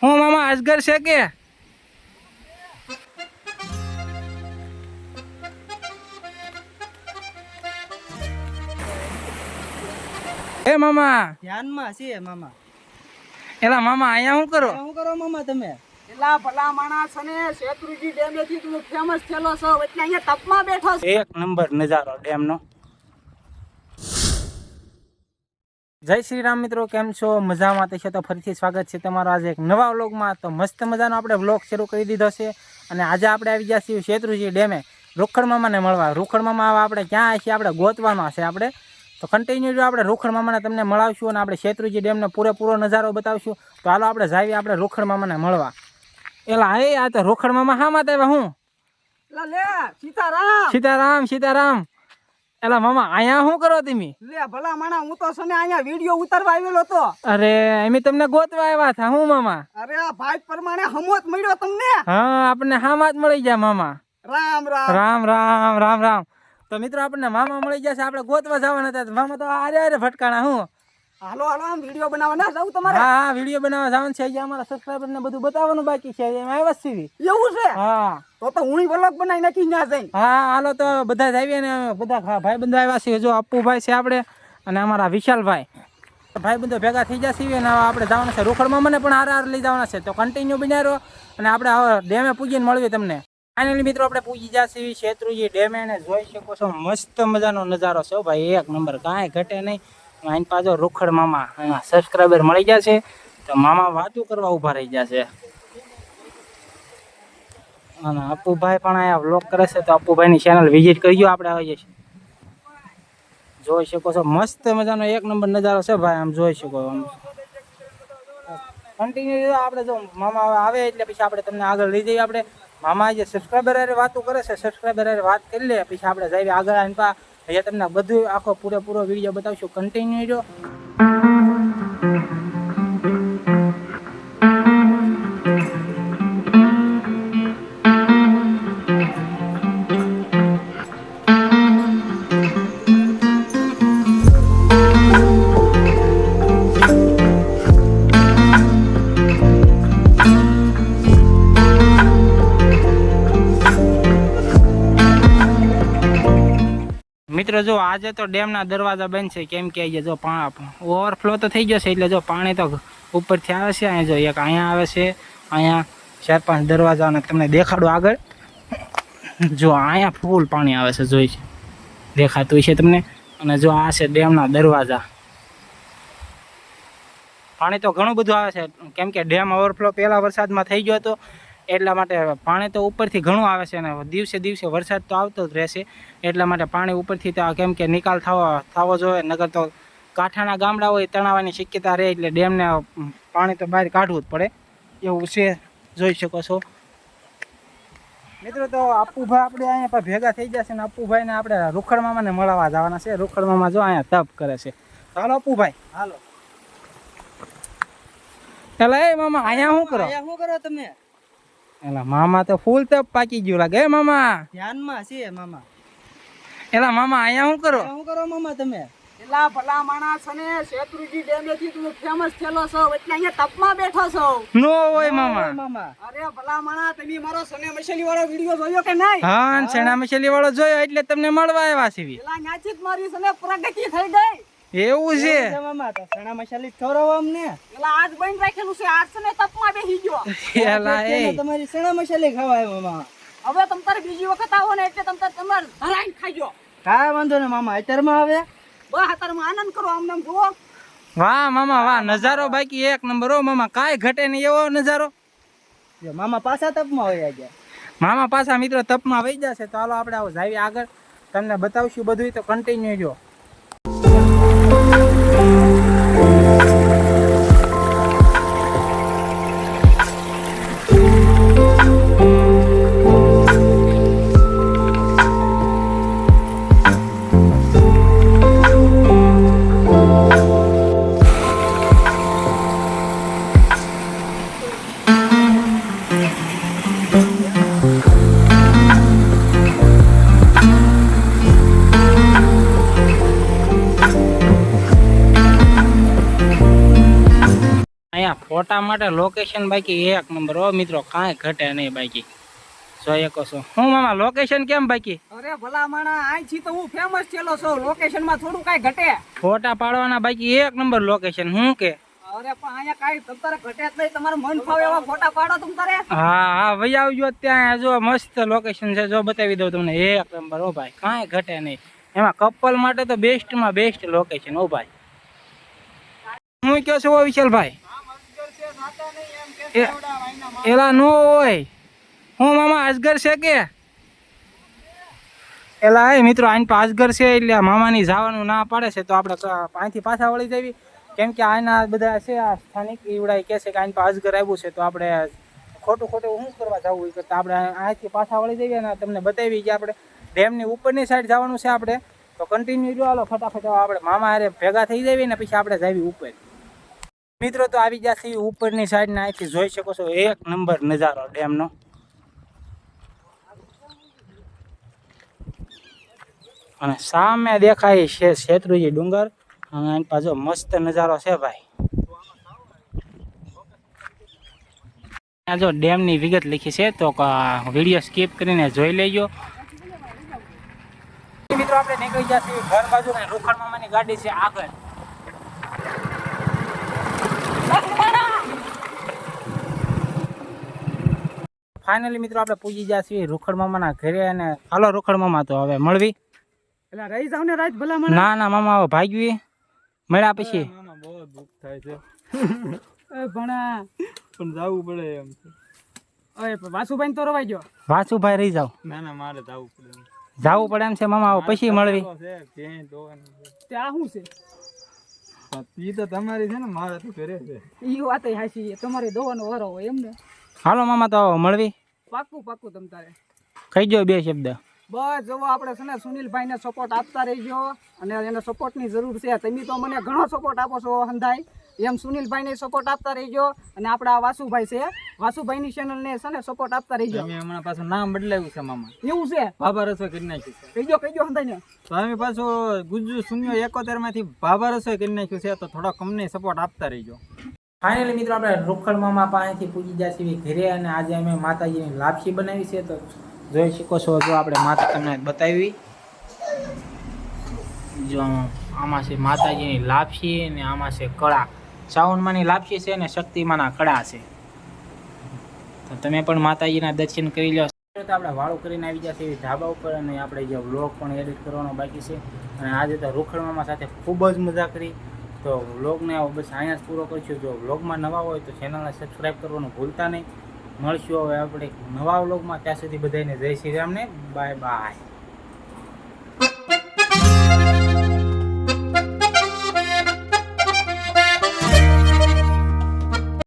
હું મામા અજગર છે કે એ મામા ધ્યાનમાં છે મામા. એલા મામા અહીંયા શું કરો? શું કરો મામા તમે? એલા ભલા માણસ અને શેત્રુજી ડેમેથી તું ફેમસ થયેલો છો એટલે અહીંયા તપમાં બેઠો છે. એક નંબર નજારો ડેમનો. જય શ્રી રામ મિત્રો, કેમ છો? મજામાં તો છે? તો ફરીથી સ્વાગત છે તમારો આજે એક નવા વ્લોગમાં. તો મસ્ત મજાનો આપણે વ્લોગ શરૂ કરી દીધો છે અને આજે આપણે આવી ગયા છીએ શેત્રુજી ડેમે રૂખડ મામાને મળવા. રૂખડ મામા આપણે ક્યાં છીએ આપણે ગોતવાનો છે આપણે. તો કન્ટિન્યુ જો આપણે રૂખડ મામાને તમને મળાવશું અને આપણે શેત્રુજી ડેમનો પૂરેપૂરો નજારો બતાવશું. તો હાલો આપણે જાવી આપણે રૂખડ મામાને મળવા. એલા એ આ તો રૂખડ મામા હા માં આવ્યા હું એલા લે સીતારામ. સીતારામ સીતારામ. એલા મામા અહીંયા શું કરો તમે? લે ભલા માણા હું તો સને અહીંયા વિડિયો ઉતારવા આવેલો હતો. અરે અમે તમને ગોતવા આવ્યા હતા હું મામા. અરે આ ભાઈ પ્રમાણે હમોત મળ્યો તમને. હા આપણને હામાં જ મળી ગયા મામા. રામ રામ રામ રામ રામ રામ. તો મિત્રો આપણને મામા મળી ગયા છે, આપણે ગોતવા જવાના હતા. મામા તો આરે ભટકાણા હું. હાલો હાલો આમ વિડિયો બનાવવા ના જાવ તમારે? હા હા વિડીયો બનાવવા જવાનું છે. અહીંયા અમારા સબસ્ક્રાઇબર ને બધું બતાવવાનું બાકી છે. એમ આવ્યા છીએ. એવું છે? હા તો હું વ્લોગ બનાવી નાખી ના જઈ. હા હાલો તો બધા જ આવીએ ને બધા ભાઈ બંધો આવ્યા છીએ. જો અપ્પુભાઈ છે આપણે અને અમારા વિશાલભાઈ ભાઈ બંધો ભેગા થઈ જશે ને આપણે જવાના છે રૂખડ મામાને પણ હાર લઈ જવાના છે. તો કન્ટિન્યુ બનાવ્યો અને આપણે હવે ડેમે પૂજીને મળીએ તમને. ફાઇનલી મિત્રો આપણે પૂજી જશે શેત્રુજી ડેમે ને જોઈ શકો છો મસ્ત મજાનો નજારો છે ભાઈ, એક નંબર, કાંઈ ઘટે નહીં. અહીં પાછો રૂખડ મામા અહીંયા સબસ્ક્રાઈબર મળી ગયા છે તો મામા વાતું કરવા ઊભા રહી ગયા છે. અને અપ્પુભાઈ પણ અહીંયા વ્લોગ કરે છે તો અપ્પુભાઈની ચેનલ વિઝિટ કરજો. આપણે આવી જઈશું. જોઈ શકો છો મસ્ત મજાનો એક નંબર નજારો છે ભાઈ, આમ જોઈ શકો. આમ કન્ટિન્યુ આપણે જો મામા આવે એટલે પછી આપણે તમને આગળ લઈ જઈએ. આપણે મામા જે સબસ્ક્રાઈબર હારે વાતો કરે છે, સબસ્ક્રાઈબર હારે વાત કરી લે પછી આપણે જઈએ આગળ આવીને પા અહીંયા તમને બધું આખો પૂરેપૂરો વિડીયો બતાવશું. કન્ટિન્યુ જો. મિત્રો જો આજે તો ડેમના દરવાજા બંધ છે કેમ કે જો ઓવરફ્લો તો થઈ ગયો છે એટલે જો પાણી તો ઉપરથી આવે છે. અહીંયા જો એક અહીંયા આવે છે, અહીંયા 4-5 દરવાજા અને તમને દેખાડું આગળ. જો અહીંયા ફૂલ પાણી આવે છે, જોઈ દેખાતું છે તમને. અને જો આ છે ડેમના દરવાજા. પાણી તો ઘણું બધું આવે છે કેમ કે ડેમ ઓવરફ્લો પહેલા વરસાદમાં થઈ ગયો હતો એટલા માટે પાણી તો ઉપરથી ઘણું આવે છે અને દિવસે દિવસે વરસાદ તો આવતો જ રહેશે એટલા માટે પાણી ઉપરથી તો કેમ કે નિકાલ થવો જોઈએ, નગર તો કાંઠાના ગામડા હોય તણાવવાની શક્યતા રહે એટલે ડેમને પાણી તો બહાર કાઢવું જ પડે એવું છે. જોઈ શકો છો મિત્રો. તો અપ્પુભાઈ આપણે અહીંયા ભેગા થઈ જશે ને અપ્પુભાઈને આપણે રૂખડ મામાને મળવા જવાના છે. રૂખડ મામા જો અહીંયા તપ કરે છે. ચાલો અપ્પુભાઈ હાલો. ચાલો એ મામા અહીંયા શું કરો? શું કરો તમે? એલા મામા તો ફૂલ તપ પાકી ગયું લાગે. મામા ધ્યાનમાં છે મામા. એલા મામા અહીંયા શું કરો? શું કરો મામા તમે? એલા ભલા માણસ અને શેત્રુજી ડેમેથી તું ફેમસ થયેલો છો એટલે અહીંયા તપમાં બેઠો છો. નો હોય મામા. મામા અરે ભલા માણા તમે મારો સને મછલી વાળો વિડિયો જોયો કે નહીં? હા ચણા મછલી વાળો જોયો એટલે તમને મળવા આવ્યા છીએ. એલા ન્યાચી જ મારી સને પ્રગતિ થઈ ગઈ. એવું છે મામા? તો સણા મસાલી ખવડાવો અમને. એલા આજ બન રાખેલું છે, આજ સને તપમાં બેસી ગયો. એલા એ તમારી સણા મસાલી ખવાય મામા. હવે તમ તારે બીજી વખત આવો ને એટલે તમ તારે તમારે હરાઈને ખાજો. કાંઈ વાંધો ને મામા, અત્યારમાં આવે બસ અત્યારમાં આનંદ કરો. આમ નામ જુઓ. વાહ મામા વાહ, નજારો બાકી એક નંબર. હો મામા કાંઈ ઘટે નહીં એવો નજારો. જો મામા પાછા તપમાં હોય ગયા. મામા પાછા મિત્રો તપમાં વહી જશે. તો હાલો આપણે આવો જાવી આગળ, તમને બતાવશું બધું. તો કન્ટિન્યુ જો. અહીંયા ફોટા માટે લોકેશન બાકી એક નંબર હો મિત્રો, કાંઈ ઘટે નહીં બાકી. જોઈ શકો છો. હું મામા લોકેશન કેમ બાકી? અરે ભલા માણા, અહીંથી તો હું ફેમસ થયેલો છું, લોકેશન માં થોડું કાંઈ ઘટે. ફોટા પાડવાના બાકી એક નંબર લોકેશન. હું કે અરે પણ અહીંયા કાંઈ તમતારે ઘટે જ નહીં, તમારું મન ફાવે એવા ફોટા પાડો તમતારે. હા હા વહી આવજો ત્યાં. જો મસ્ત લોકેશન છે, જો બતાવી દઉં તમને. એક નંબર હો ભાઈ, કાંઈ ઘટે નહીં. એમાં કપલ માટે તો બેસ્ટમાં બેસ્ટ લોકેશન હો ભાઈ. હું કહો છો વિશાલભાઈ? એલા નો હોય. હું મામા અજગર છે કે એલા એ મિત્રો આની પાસે અજગર છે એટલે મામાની જવાનું ના પાડે છે, તો આપણે અહીંથી પાછા વળી જવી. કેમ કે આના બધા છે આ સ્થાનિક ઈવડા કહે છે કે આની પાસે અજગર આવ્યું છે, તો આપણે ખોટું શું કરવા જવું એ કરતાં આપણે અહીંથી પાછા વળી જઈએ અને તમને બતાવી કે આપણે ડેમની ઉપરની સાઈડ જવાનું છે આપણે. તો કન્ટિન્યુ જો હાલો ફટાફટ આપણે મામા હારે ભેગા થઈ જઈએ ને પછી આપણે જઈએ ઉપર. મિત્રો તો આવી જશે ઉપરની સાઈડ ને અહીંથી જોઈ શકો છો એક નંબર નજારો ડેમનો. અને સામે દેખાય છે શેત્રુંજી ડુંગર અને એની પાછો મસ્ત નજારો છે ભાઈ. આ જો ડેમની વિગત લીખી છે, તો વિડીયો સ્કીપ કરીને જોઈ લેજો. મિત્રો આપણે નીકળી જશે ઘર બાજુ ને રૂખડ મામાની ગાડી છે આગળ. ફાઇનલી મિત્રો આપણે પૂજી જશે રૂખડ મામાના ઘરે અને હાલો રૂખડ મામા તો હવે મળવી. એટલે રહી જાવ ને રાત ભલા માણા. ના ના મામા હવે ભાગવી મળ્યા પછી. મામા બહુ દુઃખ થાય છે. એ ભણા પણ જવું પડે એમ છે. ઓય વાસુભાઈ તો રવાઈ ગયો. વાસુભાઈ રહી જાવ. ના ના મારે જવું પડે. જવું પડે એમ છે મામા, હવે પછી મળવી. તે આ શું છે? ઈ તો તમારી છે ને, મારે તો ઘરે છે. ઈ વાત હાચી, તમારે દોવાનો વારો હોય એમ ને. હાલો મામા તો મળવી. પાક્કું તમ તારે કહી દો બે શબ્દ. બસ જવો આપણે છે ને સુનિલભાઈને સપોર્ટ આપતા રહીજો, અને એને સપોર્ટની જરૂર છે. તમે તો મને ઘણો સપોર્ટ આપો છો હંધાઈ, એમ સુનિલભાઈને સપોર્ટ આપતા રહીજો. અને આપણા વાસુભાઈ છે, વાસુભાઈની ચેનલને છે ને સપોર્ટ આપતા રહીજો. અમે હમણાં પાછું નામ બદલાવ્યું છે મામા. એવું છે? બાબા રસોઈ કરી નાખ્યું છે. કહીજો હંધાઈને. તો અમે પાછું ગુજ્જુ 071 માંથી બાબા રસોઈ કરી નાખ્યું છે, તો થોડો અમને સપોર્ટ આપતા રહીજો. ફાઇનલી મિત્રો આપણે રૂખડ મામા પાસેથી પૂજી જશે ઘરે અને આજે અમે માતાજીની લાપસી બનાવી છે. તો જોઈ શકો છો, જો આપણે માતા તમને બતાવી. જો આમાં છે માતાજીની લાપસી અને આમાં છે કળા. શ્રાવણમાંની લાપસી છે અને શક્તિમાંના કળા છે. તો તમે પણ માતાજીના દર્શન કરી લો. તો આપણે વાળું કરીને આવી જશે એવી ધાબા ઉપર, અને આપણે જે વ્લોગ પણ એડિટ કરવાનો બાકી છે. અને આજે તો રૂખડ મામા સાથે ખૂબ જ મજા કરી. તો વ્લોગને બસ અહીંયા જ પૂરો કરીશું. જો વ્લોગમાં નવા હોય તો ચેનલને સબસ્ક્રાઈબ કરવાનું ભૂલતા નહીં. મળશું હવે આપણે નવા વ્લોગમાં. ત્યાં સુધી બધાને જય શ્રી રામને, બાય બાય.